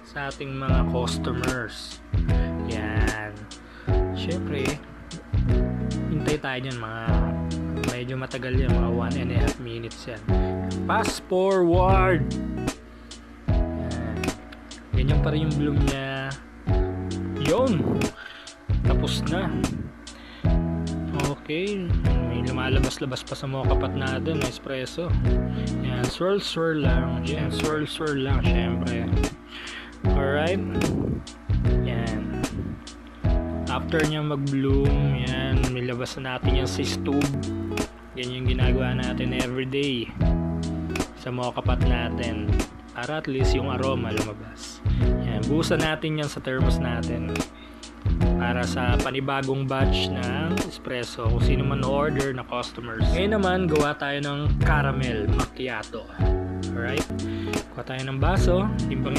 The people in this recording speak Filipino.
sa ating mga customers. Yan. Syempre, hintay tayo dyan, medyo matagal yan, mga 1.5 minutes yan. Fast forward. Yan. Ganyan pa rin yung bloom niya. Yun. Tapos na. Okay. May lumalabas-labas pa sa mga kapat natin na espresso. Yan. Swirl lang. Yan. Swirl lang. Syempre. Alright. Yan. After niya mag-bloom, yan, nilabas na natin yung sis tube. Yan yung ginagawa natin everyday sa mga kapat natin para at least yung aroma lumabas. Yan, buhusan natin yan sa thermos natin para sa panibagong batch ng espresso kung sino man order na customers. Ngayon naman, gawa tayo ng caramel macchiato. Alright? Kuha tayo ng baso, timbang